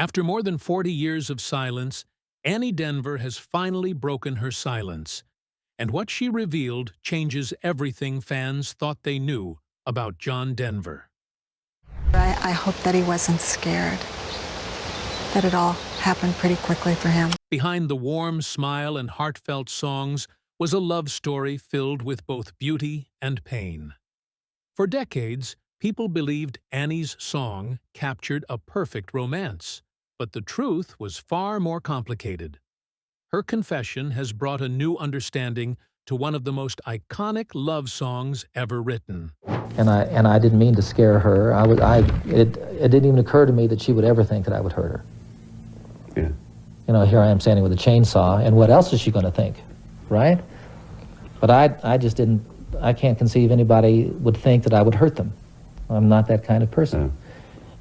After more than 40 years of silence, Annie Denver has finally broken her silence, and what she revealed changes everything fans thought they knew about John Denver. I hope that he wasn't scared, that it all happened pretty quickly for him. Behind the warm smile and heartfelt songs was a love story filled with both beauty and pain. For decades, people believed Annie's song captured a perfect romance, but the truth was far more complicated. Her confession has brought a new understanding to one of the most iconic love songs ever written. And I didn't mean to scare her. It didn't even occur to me that she would ever think that I would hurt her. Yeah. You know, here I am standing with a chainsaw, and what else is she going to think, right? But I just didn't, I can't conceive anybody would think that I would hurt them. I'm not that kind of person. Yeah.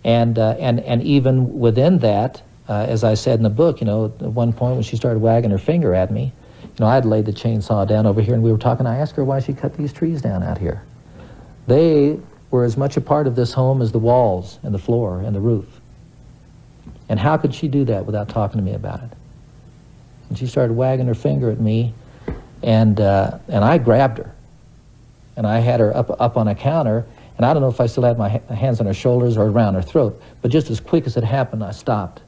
And even within that, as I said in the book, you know, at one point when she started wagging her finger at me, you know, I had laid the chainsaw down over here and we were talking. I asked her why she cut these trees down out here. They were as much a part of this home as the walls and the floor and the roof. And how could she do that without talking to me about it? And she started wagging her finger at me, and I grabbed her. And I had her up on a counter, and I don't know if I still had my hands on her shoulders or around her throat, but just as quick as it happened, I stopped.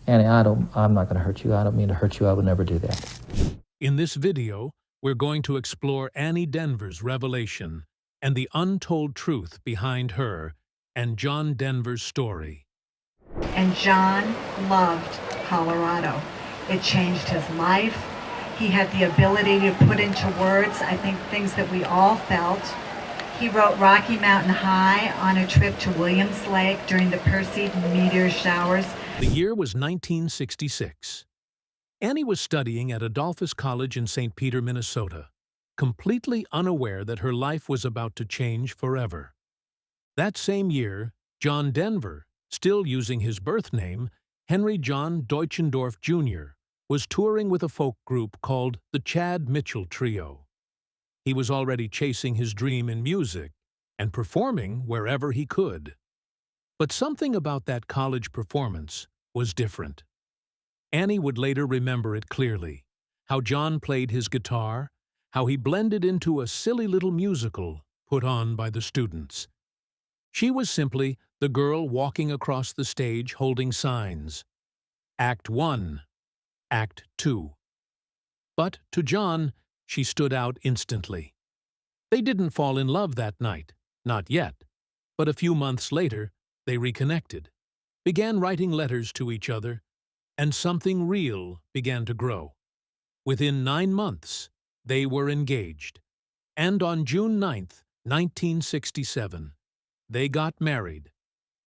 Annie, I'm not going to hurt you. I don't mean to hurt you. I would never do that. In this video, we're going to explore Annie Denver's revelation and the untold truth behind her and John Denver's story. And John loved Colorado. It changed his life. He had the ability to put into words, I think, things that we all felt. He wrote Rocky Mountain High on a trip to Williams Lake during the Perseid meteor showers. The year was 1966. Annie was studying at Adolphus College in St. Peter, Minnesota, completely unaware that her life was about to change forever. That same year, John Denver, still using his birth name, Henry John Deutschendorf Jr., was touring with a folk group called the Chad Mitchell Trio. He was already chasing his dream in music and performing wherever he could. But something about that college performance was different. Annie would later remember it clearly, how John played his guitar, how he blended into a silly little musical put on by the students. She was simply the girl walking across the stage holding signs. Act 1, Act 2. But to John, she stood out instantly. They didn't fall in love that night, not yet, but a few months later, they reconnected, began writing letters to each other, and something real began to grow. Within 9 months, they were engaged, and on June 9th, 1967, they got married.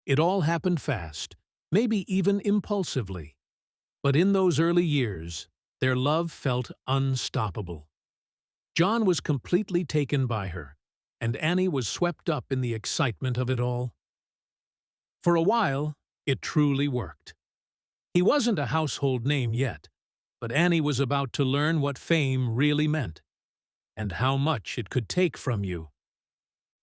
It all happened fast, maybe even impulsively. But in those early years, their love felt unstoppable. John was completely taken by her, and Annie was swept up in the excitement of it all. For a while, it truly worked. He wasn't a household name yet, but Annie was about to learn what fame really meant, and how much it could take from you.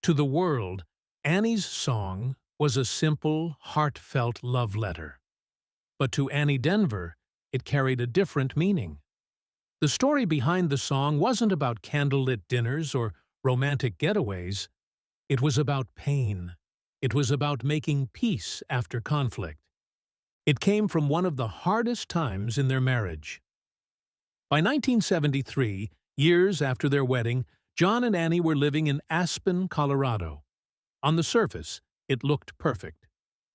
To the world, Annie's song was a simple, heartfelt love letter. But to Annie Denver, it carried a different meaning. The story behind the song wasn't about candlelit dinners or romantic getaways. It was about pain. It was about making peace after conflict. It came from one of the hardest times in their marriage. By 1973, years after their wedding, John and Annie were living in Aspen, Colorado. On the surface, it looked perfect.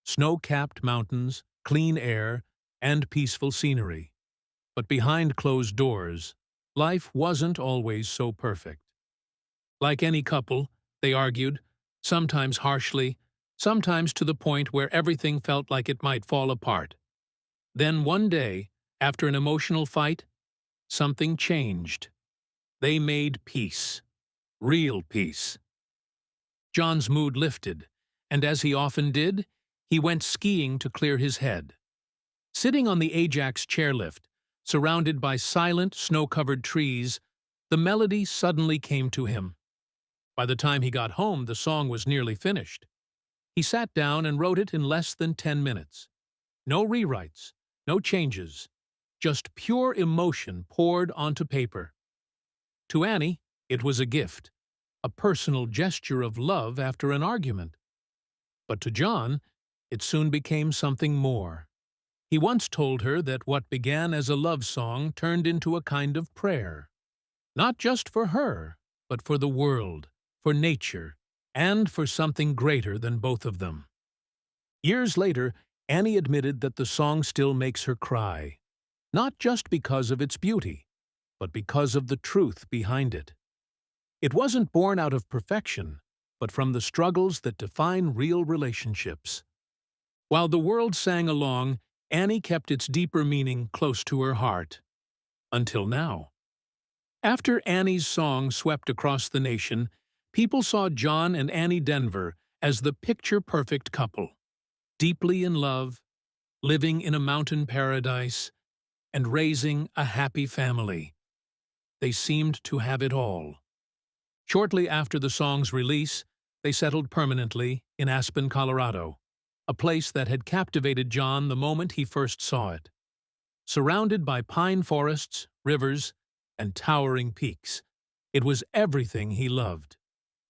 Snow-capped mountains, clean air, and peaceful scenery. But behind closed doors, life wasn't always so perfect. Like any couple, they argued, sometimes harshly, sometimes to the point where everything felt like it might fall apart. Then one day, after an emotional fight, something changed. They made peace. Real peace. John's mood lifted, and as he often did, he went skiing to clear his head. Sitting on the Ajax chairlift, surrounded by silent, snow-covered trees, the melody suddenly came to him. By the time he got home, the song was nearly finished. He sat down and wrote it in less than 10 minutes. No rewrites, no changes, just pure emotion poured onto paper. To Annie, it was a gift, a personal gesture of love after an argument. But to John, it soon became something more. He once told her that what began as a love song turned into a kind of prayer. Not just for her, but for the world, for nature, and for something greater than both of them. Years later, Annie admitted that the song still makes her cry, not just because of its beauty, but because of the truth behind it. It wasn't born out of perfection, but from the struggles that define real relationships. While the world sang along, Annie kept its deeper meaning close to her heart. Until now. After Annie's song swept across the nation, people saw John and Annie Denver as the picture-perfect couple, deeply in love, living in a mountain paradise, and raising a happy family. They seemed to have it all. Shortly after the song's release, they settled permanently in Aspen, Colorado, a place that had captivated John the moment he first saw it. Surrounded by pine forests, rivers, and towering peaks, it was everything he loved.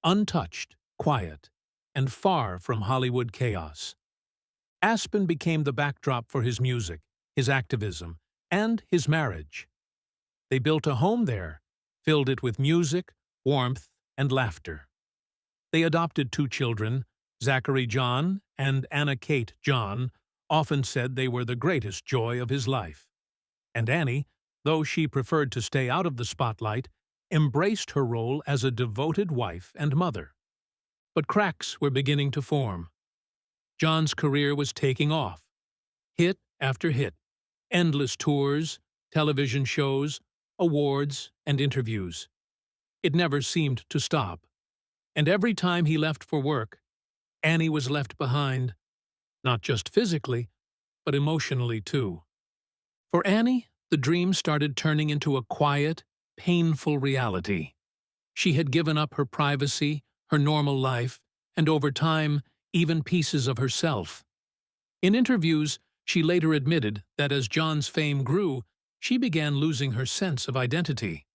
Untouched, quiet, and far from Hollywood chaos. Aspen became the backdrop for his music, his activism, and his marriage. They built a home there, filled it with music, warmth, and laughter. They adopted 2 children, Zachary John and Anna Kate John, often said they were the greatest joy of his life. And Annie, though she preferred to stay out of the spotlight, embraced her role as a devoted wife and mother. But cracks were beginning to form. John's career was taking off. Hit after hit, endless tours, television shows, awards, and interviews. It never seemed to stop. And every time he left for work, Annie was left behind, not just physically, but emotionally too. For Annie, the dream started turning into a quiet, painful reality. She had given up her privacy, her normal life, and over time, even pieces of herself. In interviews, she later admitted that as John's fame grew, she began losing her sense of identity.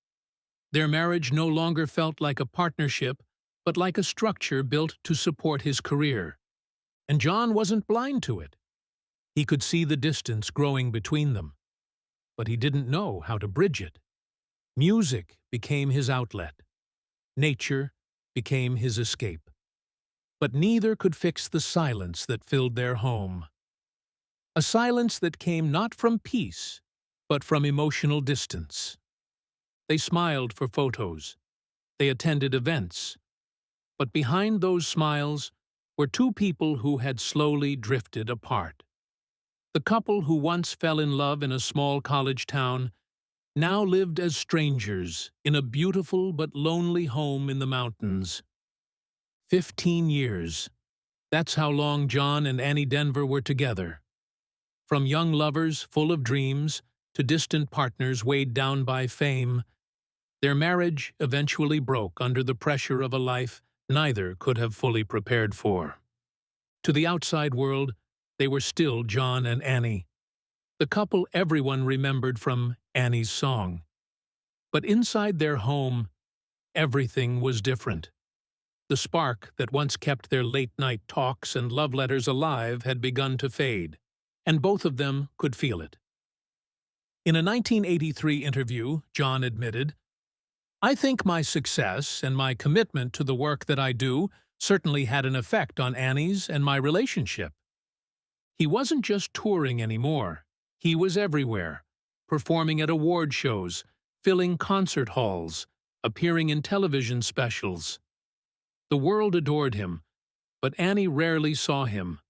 Their marriage no longer felt like a partnership, but like a structure built to support his career. And John wasn't blind to it. He could see the distance growing between them, but he didn't know how to bridge it. Music became his outlet. Nature became his escape. But neither could fix the silence that filled their home. A silence that came not from peace, but from emotional distance. They smiled for photos. They attended events. But behind those smiles were 2 people who had slowly drifted apart. The couple who once fell in love in a small college town now lived as strangers in a beautiful but lonely home in the mountains. 15 years. That's how long John and Annie Denver were together. From young lovers full of dreams to distant partners weighed down by fame, their marriage eventually broke under the pressure of a life neither could have fully prepared for. To the outside world, they were still John and Annie, the couple everyone remembered from Annie's song. But inside their home, everything was different. The spark that once kept their late-night talks and love letters alive had begun to fade, and both of them could feel it. In a 1983 interview, John admitted, "I think my success and my commitment to the work that I do certainly had an effect on Annie's and my relationship." He wasn't just touring anymore. He was everywhere, performing at award shows, filling concert halls, appearing in television specials. The world adored him, but Annie rarely saw him.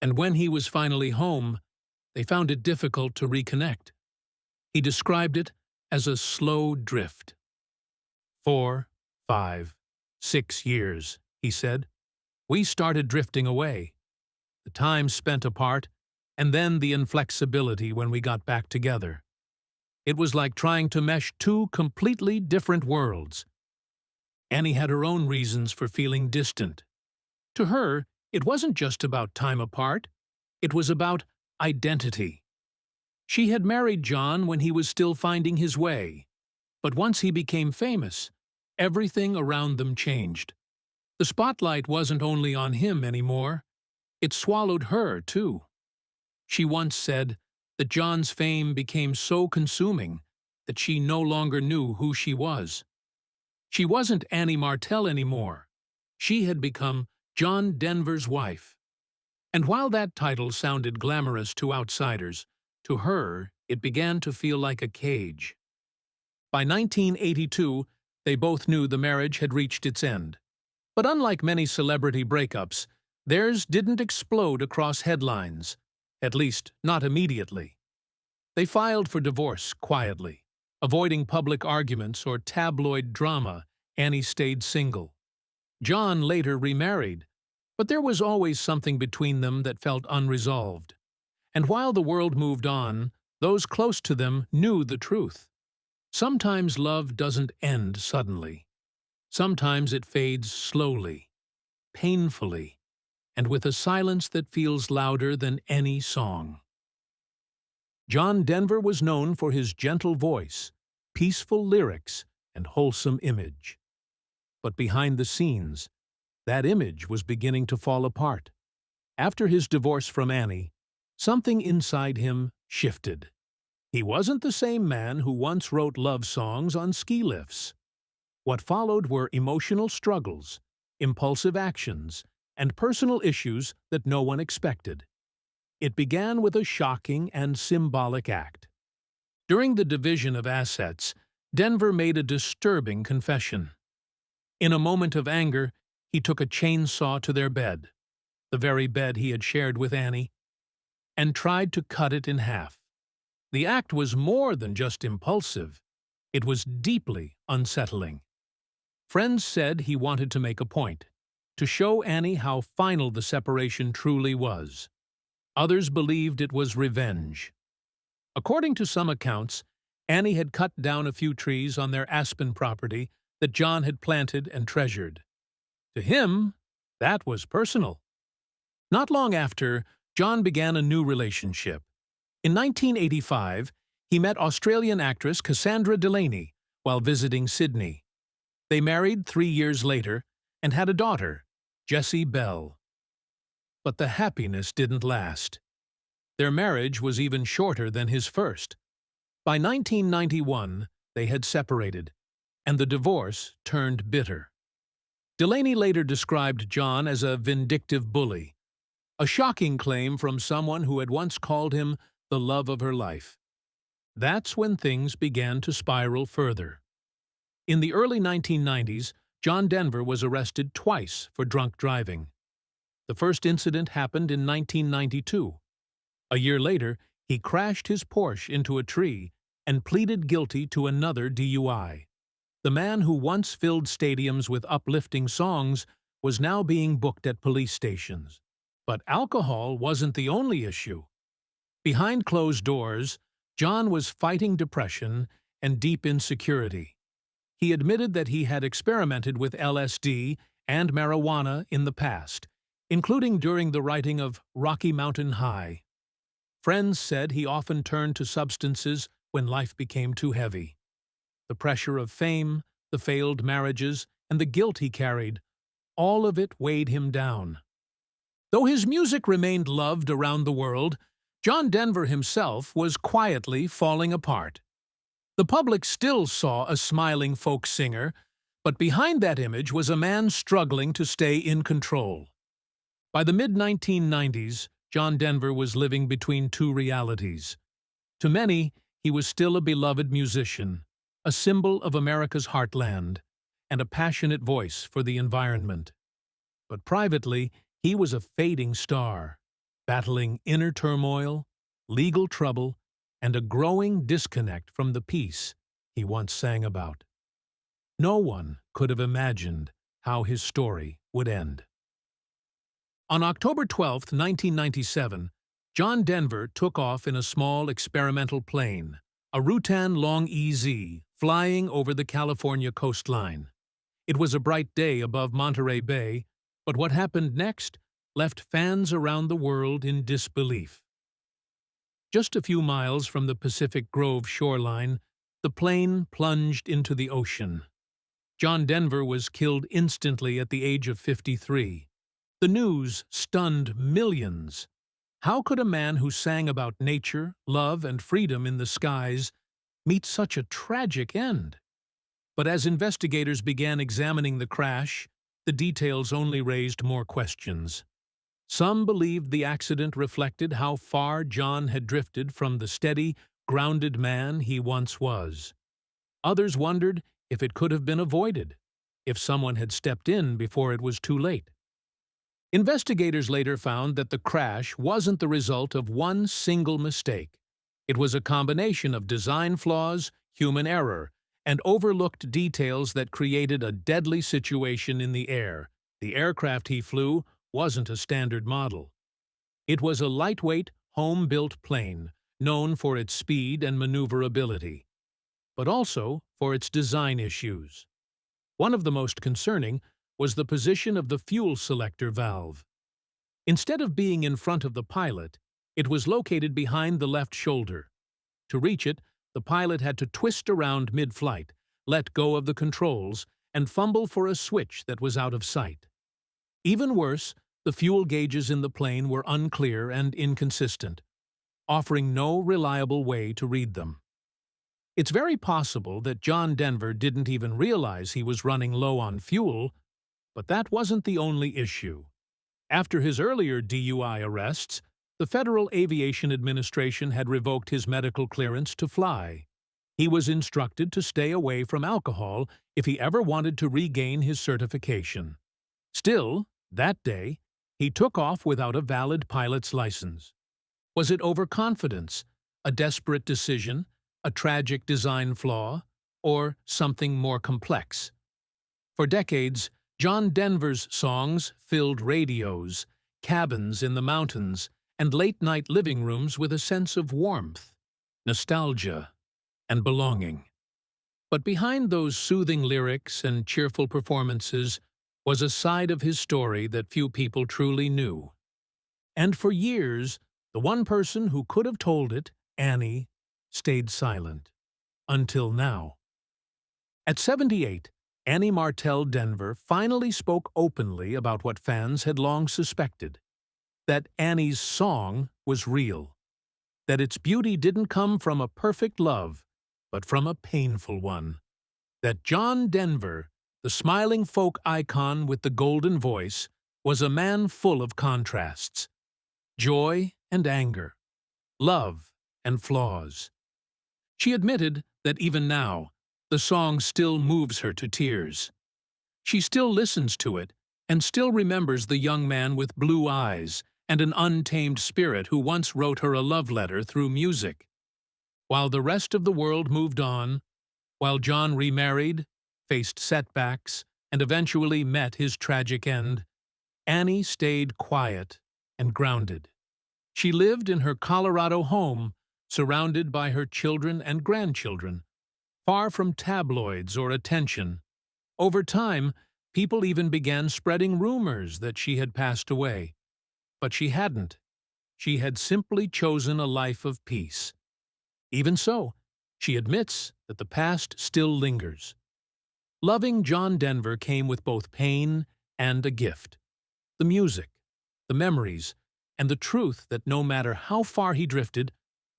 And when he was finally home, they found it difficult to reconnect. He described it as a slow drift. 4, 5, 6 years, he said. We started drifting away. The time spent apart, and then the inflexibility when we got back together. It was like trying to mesh 2 completely different worlds. Annie had her own reasons for feeling distant. To her, it wasn't just about time apart. It was about identity. She had married John when he was still finding his way, but once he became famous, everything around them changed. The spotlight wasn't only on him anymore, it swallowed her too. She once said that John's fame became so consuming that she no longer knew who she was. She wasn't Annie Martell anymore. She had become John Denver's wife. And while that title sounded glamorous to outsiders, to her it began to feel like a cage. By 1982, they both knew the marriage had reached its end. But unlike many celebrity breakups, theirs didn't explode across headlines, at least not immediately. They filed for divorce quietly. Avoiding public arguments or tabloid drama, Annie stayed single. John later remarried, but there was always something between them that felt unresolved. And while the world moved on, those close to them knew the truth. Sometimes love doesn't end suddenly. Sometimes it fades slowly, painfully, and with a silence that feels louder than any song. John Denver was known for his gentle voice, peaceful lyrics, and wholesome image. But behind the scenes, that image was beginning to fall apart. After his divorce from Annie, something inside him shifted. He wasn't the same man who once wrote love songs on ski lifts. What followed were emotional struggles, impulsive actions, and personal issues that no one expected. It began with a shocking and symbolic act. During the division of assets, Denver made a disturbing confession. In a moment of anger, he took a chainsaw to their bed, the very bed he had shared with Annie, and tried to cut it in half. The act was more than just impulsive. It was deeply unsettling. Friends said he wanted to make a point, to show Annie how final the separation truly was. Others believed it was revenge. According to some accounts, Annie had cut down a few trees on their Aspen property that John had planted and treasured. To him, that was personal. Not long after, John began a new relationship. In 1985, he met Australian actress Cassandra Delaney while visiting Sydney. They married 3 years later and had a daughter, Jessie Bell. But the happiness didn't last. Their marriage was even shorter than his first. By 1991, they had separated, and the divorce turned bitter. Delaney later described John as a vindictive bully, a shocking claim from someone who had once called him the love of her life. That's when things began to spiral further. In the early 1990s, John Denver was arrested twice for drunk driving. The first incident happened in 1992. A year later, he crashed his Porsche into a tree and pleaded guilty to another DUI. The man who once filled stadiums with uplifting songs was now being booked at police stations. But alcohol wasn't the only issue. Behind closed doors, John was fighting depression and deep insecurity. He admitted that he had experimented with LSD and marijuana in the past, including during the writing of Rocky Mountain High. Friends said he often turned to substances when life became too heavy. The pressure of fame, the failed marriages, and the guilt he carried, all of it weighed him down. Though his music remained loved around the world, John Denver himself was quietly falling apart. The public still saw a smiling folk singer, but behind that image was a man struggling to stay in control. By the mid-1990s, John Denver was living between two realities. To many, he was still a beloved musician, a symbol of America's heartland, and a passionate voice for the environment. But privately, he was a fading star, battling inner turmoil, legal trouble, and a growing disconnect from the peace he once sang about. No one could have imagined how his story would end. On October 12, 1997, John Denver took off in a small experimental plane, a Rutan Long-EZ, flying over the California coastline. It was a bright day above Monterey Bay, but what happened next left fans around the world in disbelief. Just a few miles from the Pacific Grove shoreline, the plane plunged into the ocean. John Denver was killed instantly at the age of 53. The news stunned millions. How could a man who sang about nature, love, and freedom in the skies meet such a tragic end? But as investigators began examining the crash, the details only raised more questions. Some believed the accident reflected how far John had drifted from the steady, grounded man he once was. Others wondered if it could have been avoided, if someone had stepped in before it was too late. Investigators later found that the crash wasn't the result of one single mistake. It was a combination of design flaws, human error, and overlooked details that created a deadly situation in the air. The aircraft he flew wasn't a standard model. It was a lightweight, home-built plane, known for its speed and maneuverability, but also for its design issues. One of the most concerning was the position of the fuel selector valve. Instead of being in front of the pilot, it was located behind the left shoulder. To reach it, the pilot had to twist around mid-flight, let go of the controls, and fumble for a switch that was out of sight. Even worse, the fuel gauges in the plane were unclear and inconsistent, offering no reliable way to read them. It's very possible that John Denver didn't even realize he was running low on fuel, but that wasn't the only issue. After his earlier DUI arrests, the Federal Aviation Administration had revoked his medical clearance to fly. He was instructed to stay away from alcohol if he ever wanted to regain his certification. Still, that day, he took off without a valid pilot's license. Was it overconfidence, a desperate decision, a tragic design flaw, or something more complex? For decades, John Denver's songs filled radios, cabins in the mountains, and late-night living rooms with a sense of warmth, nostalgia, and belonging. But behind those soothing lyrics and cheerful performances was a side of his story that few people truly knew. And for years, the one person who could have told it, Annie, stayed silent. Until now. At 78, Annie Martell Denver finally spoke openly about what fans had long suspected: that Annie's song was real, that its beauty didn't come from a perfect love, but from a painful one, that John Denver, the smiling folk icon with the golden voice, was a man full of contrasts: joy and anger, love and flaws. She admitted that even now, the song still moves her to tears. She still listens to it and still remembers the young man with blue eyes and an untamed spirit who once wrote her a love letter through music. While the rest of the world moved on, while John remarried, faced setbacks, and eventually met his tragic end, Annie stayed quiet and grounded. She lived in her Colorado home, surrounded by her children and grandchildren, far from tabloids or attention. Over time, people even began spreading rumors that she had passed away. But she hadn't. She had simply chosen a life of peace. Even so, she admits that the past still lingers. Loving John Denver came with both pain and a gift: the music, the memories, and the truth that no matter how far he drifted,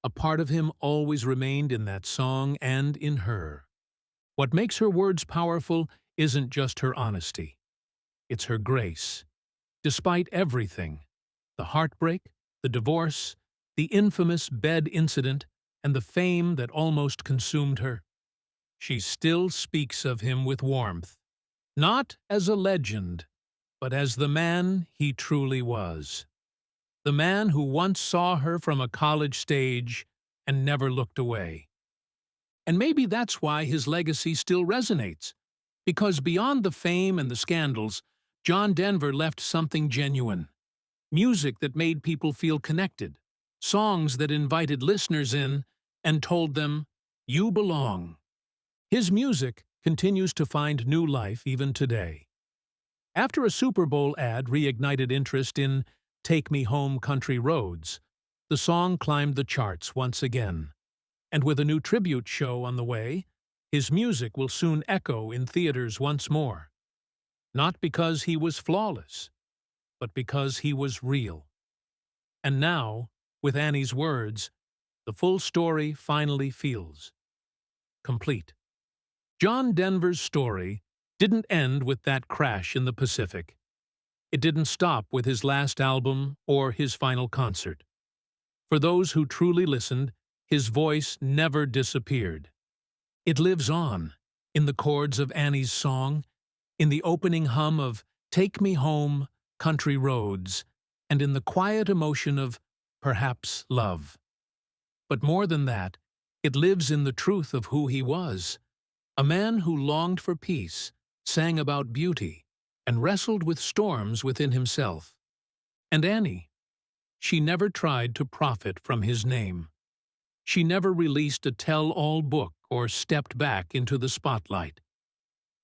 a part of him always remained in that song and in her. What makes her words powerful isn't just her honesty. It's her grace. Despite everything, the heartbreak, the divorce, the infamous bed incident, and the fame that almost consumed her, she still speaks of him with warmth, not as a legend, but as the man he truly was. The man who once saw her from a college stage and never looked away. And maybe that's why his legacy still resonates, because beyond the fame and the scandals, John Denver left something genuine. Music that made people feel connected, songs that invited listeners in and told them, "You belong." His music continues to find new life even today. After a Super Bowl ad reignited interest in "Take Me Home, Country Roads," the song climbed the charts once again, and with a new tribute show on the way, his music will soon echo in theaters once more. Not because he was flawless, but because he was real. And now, with Annie's words, the full story finally feels complete. John Denver's story didn't end with that crash in the Pacific. It didn't stop with his last album or his final concert. For those who truly listened, his voice never disappeared. It lives on, in the chords of Annie's song, in the opening hum of Take Me Home, Country Roads, and in the quiet emotion of Perhaps Love. But more than that, it lives in the truth of who he was, a man who longed for peace, sang about beauty, and wrestled with storms within himself. And Annie, she never tried to profit from his name. She never released a tell-all book or stepped back into the spotlight.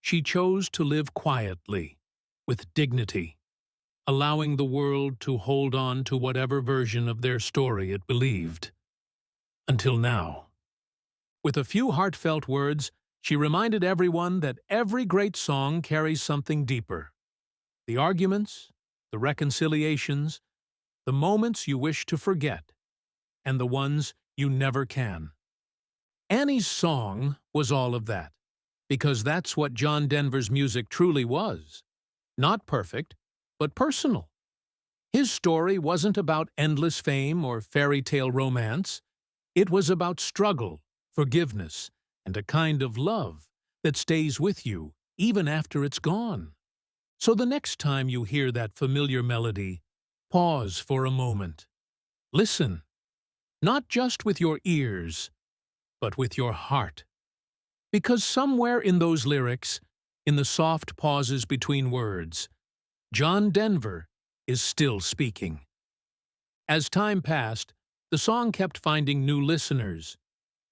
She chose to live quietly, with dignity, allowing the world to hold on to whatever version of their story it believed. Until now. With a few heartfelt words, she reminded everyone that every great song carries something deeper. The arguments, the reconciliations, the moments you wish to forget, and the ones you never can. Annie's song was all of that, because that's what John Denver's music truly was. Not perfect, but personal. His story wasn't about endless fame or fairy tale romance. It was about struggle, forgiveness, and a kind of love that stays with you even after it's gone. So the next time you hear that familiar melody, pause for a moment. Listen, not just with your ears, but with your heart. Because somewhere in those lyrics, in the soft pauses between words, John Denver is still speaking. As time passed, the song kept finding new listeners.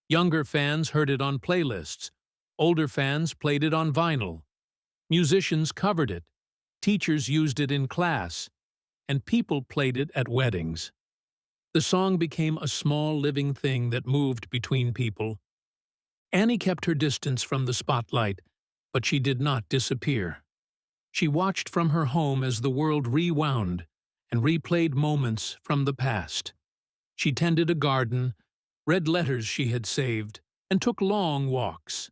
Younger fans heard it on playlists, older fans played it on vinyl. Musicians covered it, teachers used it in class, and people played it at weddings. The song became a small living thing that moved between people. Annie kept her distance from the spotlight, but she did not disappear. She watched from her home as the world rewound and replayed moments from the past. She tended a garden, read letters she had saved, and took long walks.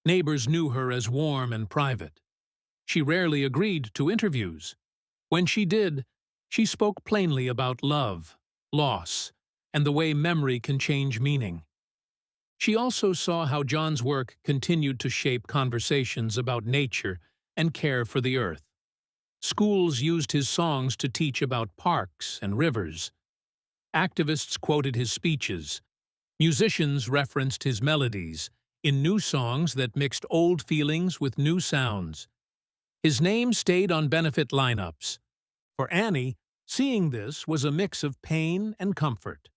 Neighbors knew her as warm and private. She rarely agreed to interviews. When she did, she spoke plainly about love, loss, and the way memory can change meaning. She also saw how John's work continued to shape conversations about nature and care for the earth. Schools used his songs to teach about parks and rivers. Activists quoted his speeches. Musicians referenced his melodies in new songs that mixed old feelings with new sounds. His name stayed on benefit lineups. For Annie, seeing this was a mix of pain and comfort.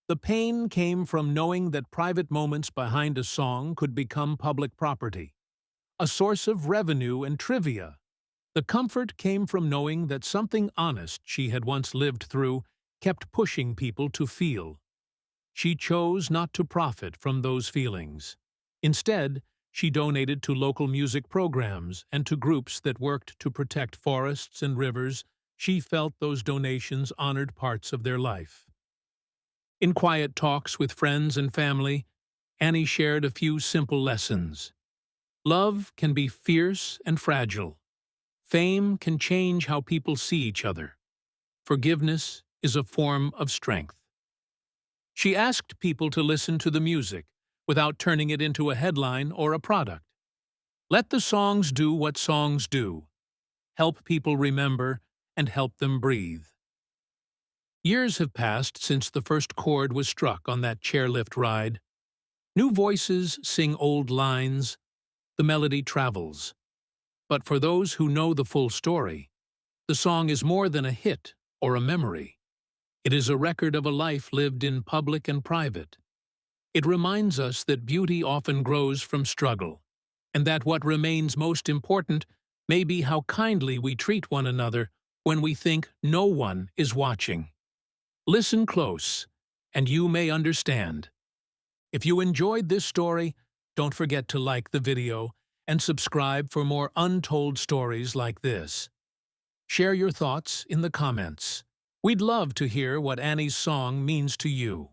The pain came from knowing that private moments behind a song could become public property, a source of revenue and trivia. The comfort came from knowing that something honest she had once lived through kept pushing people to feel. She chose not to profit from those feelings. Instead, she donated to local music programs and to groups that worked to protect forests and rivers. She felt those donations honored parts of their life. In quiet talks with friends and family, Annie shared a few simple lessons. Love can be fierce and fragile. Fame can change how people see each other. Forgiveness is a form of strength. She asked people to listen to the music without turning it into a headline or a product. Let the songs do what songs do. Help people remember and help them breathe. Years have passed since the first chord was struck on that chairlift ride. New voices sing old lines. The melody travels. But for those who know the full story, the song is more than a hit or a memory. It is a record of a life lived in public and private. It reminds us that beauty often grows from struggle, and that what remains most important may be how kindly we treat one another when we think no one is watching. Listen close, and you may understand. If you enjoyed this story, don't forget to like the video and subscribe for more untold stories like this. Share your thoughts in the comments. We'd love to hear what Annie's song means to you.